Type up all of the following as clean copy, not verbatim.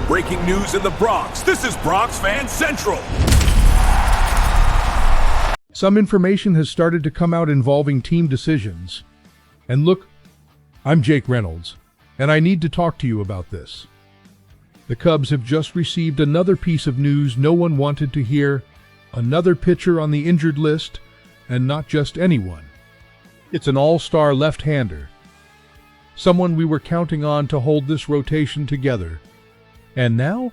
Breaking news in the Bronx. This is Bronx Fan Central. Some information has started to come out involving team decisions. And look, I'm Jake Reynolds, and I need to talk to you about this. The Cubs have just received another piece of news no one wanted to hear, another pitcher on the injured list, and not just anyone. It's an all-star left-hander, someone we were counting on to hold this rotation together. And now,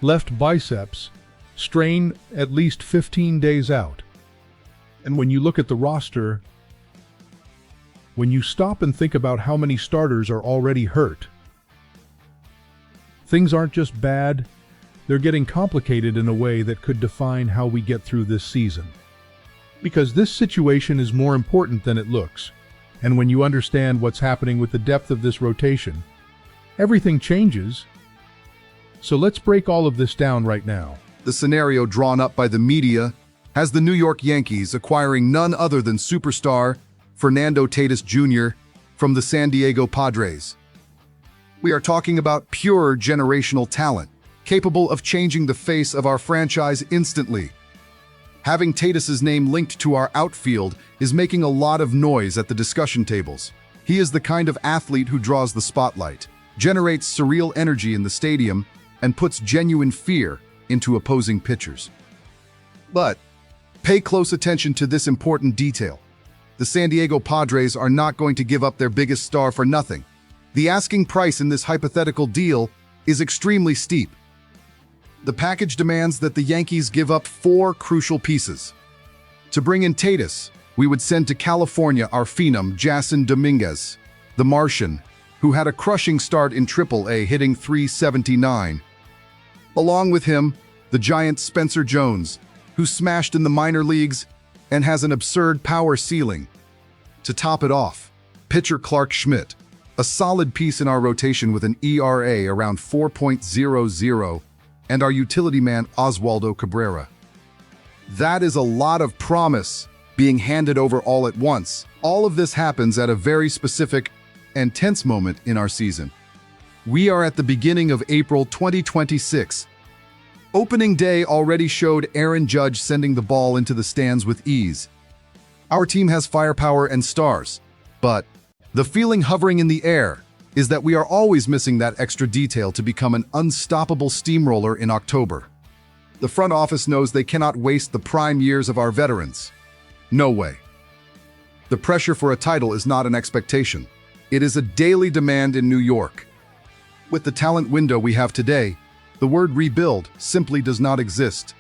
left biceps, strain at least 15 days out. And when you look at the roster, when you stop and think about how many starters are already hurt, things aren't just bad, they're getting complicated in a way that could define how we get through this season. Because this situation is more important than it looks, and when you understand what's happening with the depth of this rotation, everything changes. So let's break all of this down right now. The scenario drawn up by the media has the New York Yankees acquiring none other than superstar Fernando Tatis Jr. from the San Diego Padres. We are talking about pure generational talent, capable of changing the face of our franchise instantly. Having Tatis's name linked to our outfield is making a lot of noise at the discussion tables. He is the kind of athlete who draws the spotlight, generates surreal energy in the stadium, and puts genuine fear into opposing pitchers. But pay close attention to this important detail. The San Diego Padres are not going to give up their biggest star for nothing. The asking price in this hypothetical deal is extremely steep. The package demands that the Yankees give up 4 crucial pieces. To bring in Tatis, we would send to California our phenom Jasson Dominguez, the Martian, who had a crushing start in Triple-A hitting .379. Along with him, the giant Spencer Jones, who smashed in the minor leagues and has an absurd power ceiling. To top it off, pitcher Clark Schmidt, a solid piece in our rotation with an ERA around 4.00, and our utility man Oswaldo Cabrera. That is a lot of promise being handed over all at once. All of this happens at a very specific and tense moment in our season. We are at the beginning of April 2026. Opening day already showed Aaron Judge sending the ball into the stands with ease. Our team has firepower and stars, but the feeling hovering in the air is that we are always missing that extra detail to become an unstoppable steamroller in October. The front office knows they cannot waste the prime years of our veterans. No way. The pressure for a title is not an expectation. It is a daily demand in New York. With the talent window we have today, the word rebuild simply does not exist.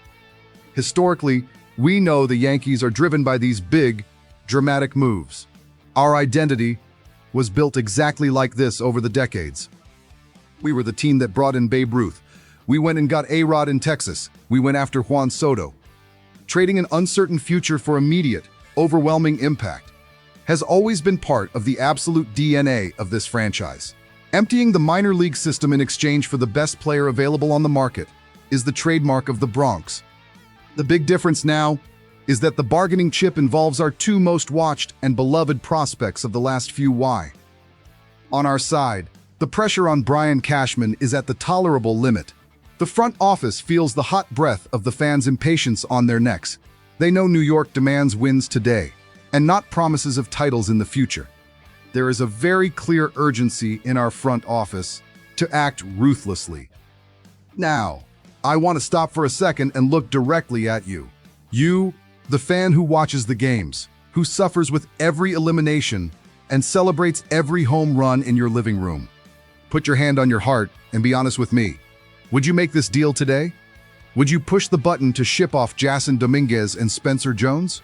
Historically, we know the Yankees are driven by these big, dramatic moves. Our identity was built exactly like this over the decades. We were the team that brought in Babe Ruth. We went and got A-Rod in Texas. We went after Juan Soto. Trading an uncertain future for immediate, overwhelming impact has always been part of the absolute DNA of this franchise. Emptying the minor league system in exchange for the best player available on the market is the trademark of the Bronx. The big difference now is that the bargaining chip involves our 2 most watched and beloved prospects of the last few Y. On our side, the pressure on Brian Cashman is at the tolerable limit. The front office feels the hot breath of the fans' impatience on their necks. They know New York demands wins today, and not promises of titles in the future. There is a very clear urgency in our front office to act ruthlessly. Now, I want to stop for a second and look directly at you. You, the fan who watches the games, who suffers with every elimination and celebrates every home run in your living room. Put your hand on your heart and be honest with me. Would you make this deal today? Would you push the button to ship off Jasson Dominguez and Spencer Jones?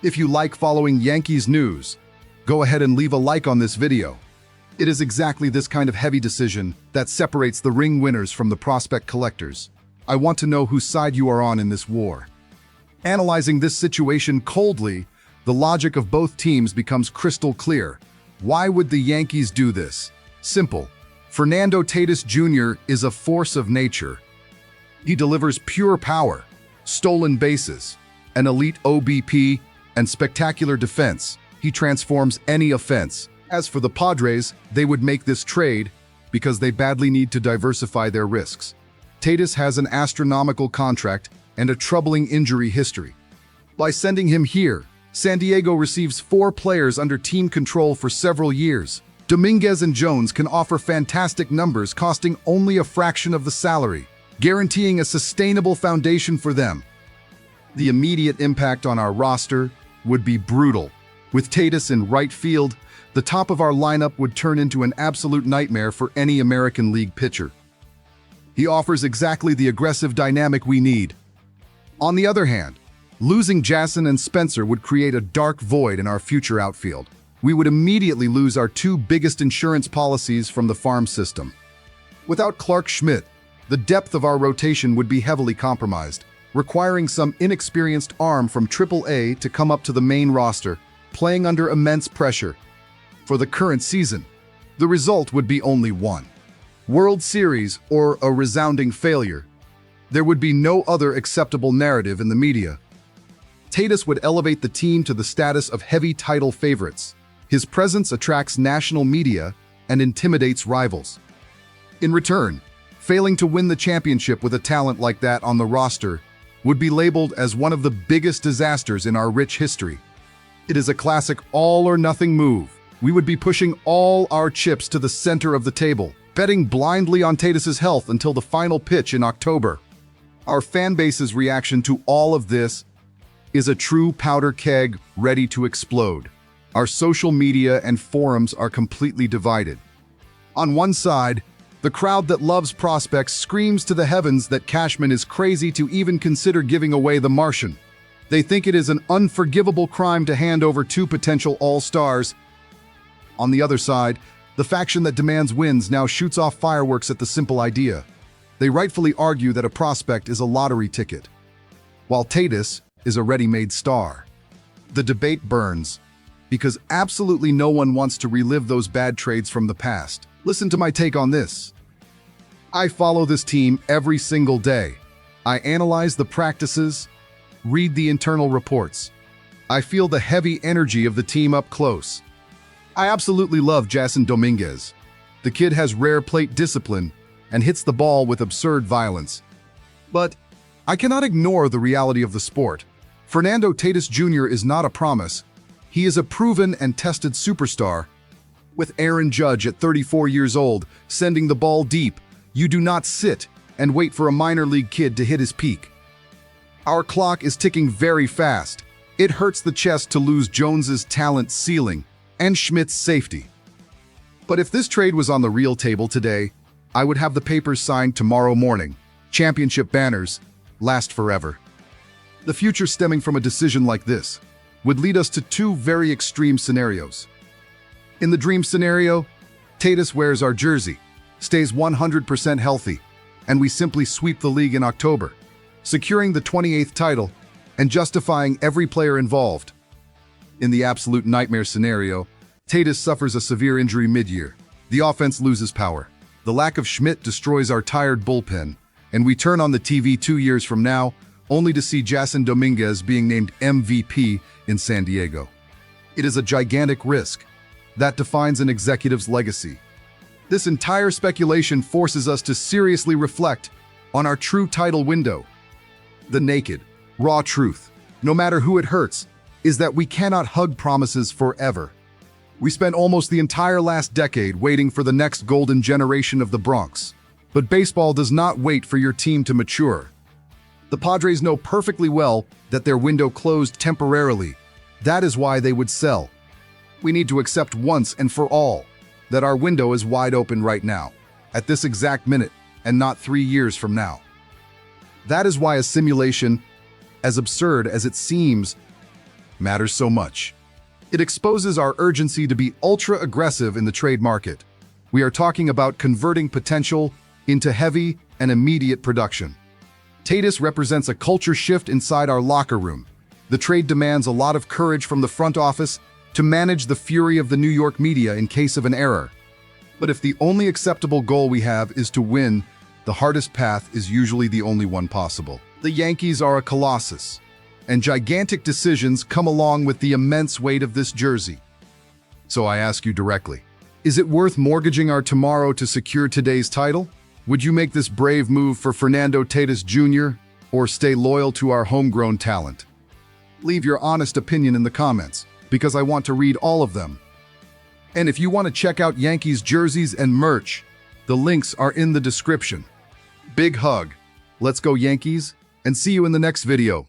If you like following Yankees news, go ahead and leave a like on this video. It is exactly this kind of heavy decision that separates the ring winners from the prospect collectors. I want to know whose side you are on in this war. Analyzing this situation coldly, the logic of both teams becomes crystal clear. Why would the Yankees do this? Simple. Fernando Tatis Jr. is a force of nature. He delivers pure power, stolen bases, an elite OBP, and spectacular defense. He transforms any offense. As for the Padres, they would make this trade because they badly need to diversify their risks. Tatis has an astronomical contract and a troubling injury history. By sending him here, San Diego receives 4 players under team control for several years. Dominguez and Jones can offer fantastic numbers costing only a fraction of the salary, guaranteeing a sustainable foundation for them. The immediate impact on our roster would be brutal. With Tatis in right field, the top of our lineup would turn into an absolute nightmare for any American League pitcher. He offers exactly the aggressive dynamic we need. On the other hand, losing Jason and Spencer would create a dark void in our future outfield. We would immediately lose our 2 biggest insurance policies from the farm system. Without Clark Schmidt, the depth of our rotation would be heavily compromised, requiring some inexperienced arm from AAA to come up to the main roster, playing under immense pressure. For the current season, the result would be only one: World Series or a resounding failure. There would be no other acceptable narrative in the media. Tatis would elevate the team to the status of heavy title favorites. His presence attracts national media and intimidates rivals. In return, failing to win the championship with a talent like that on the roster would be labeled as one of the biggest disasters in our rich history. It is a classic all-or-nothing move. We would be pushing all our chips to the center of the table, betting blindly on Tatis's health until the final pitch in October. Our fan base's reaction to all of this is a true powder keg ready to explode. Our social media and forums are completely divided. On one side, the crowd that loves prospects screams to the heavens that Cashman is crazy to even consider giving away the Martian. They think it is an unforgivable crime to hand over 2 potential all-stars. On the other side, the faction that demands wins now shoots off fireworks at the simple idea. They rightfully argue that a prospect is a lottery ticket, while Tatis is a ready-made star. The debate burns, because absolutely no one wants to relive those bad trades from the past. Listen to my take on this. I follow this team every single day. I analyze the practices, read the internal reports. I feel the heavy energy of the team up close. I absolutely love Jason Dominguez. The kid has rare plate discipline and hits the ball with absurd violence. But I cannot ignore the reality of the sport. Fernando Tatis Jr. is not a promise. He is a proven and tested superstar. With Aaron Judge at 34 years old, sending the ball deep, you do not sit and wait for a minor league kid to hit his peak. Our clock is ticking very fast. It hurts the chest to lose Jones's talent ceiling and Schmidt's safety. But if this trade was on the real table today, I would have the papers signed tomorrow morning. Championship banners last forever. The future stemming from a decision like this would lead us to 2 very extreme scenarios. In the dream scenario, Tatis wears our jersey, stays 100% healthy, and we simply sweep the league in October, securing the 28th title and justifying every player involved. In the absolute nightmare scenario, Tatis suffers a severe injury mid-year. The offense loses power. The lack of Schmidt destroys our tired bullpen, and we turn on the TV 2 years from now, only to see Jason Dominguez being named MVP in San Diego. It is a gigantic risk that defines an executive's legacy. This entire speculation forces us to seriously reflect on our true title window. The naked, raw truth, no matter who it hurts, is that we cannot hug promises forever. We spent almost the entire last decade waiting for the next golden generation of the Bronx. But baseball does not wait for your team to mature. The Padres know perfectly well that their window closed temporarily. That is why they would sell. We need to accept once and for all that our window is wide open right now, at this exact minute, and not 3 years from now. That is why a simulation, as absurd as it seems, matters so much. It exposes our urgency to be ultra-aggressive in the trade market. We are talking about converting potential into heavy and immediate production. Tatis represents a culture shift inside our locker room. The trade demands a lot of courage from the front office to manage the fury of the New York media in case of an error. But if the only acceptable goal we have is to win, the hardest path is usually the only one possible. The Yankees are a colossus, and gigantic decisions come along with the immense weight of this jersey. So I ask you directly, Is it worth mortgaging our tomorrow to secure today's title? Would you make this brave move for Fernando Tatis Jr. or stay loyal to our homegrown talent? Leave your honest opinion in the comments, because I want to read all of them. And if you want to check out Yankees jerseys and merch, the links are in the description. Big hug. Let's go Yankees, and see you in the next video.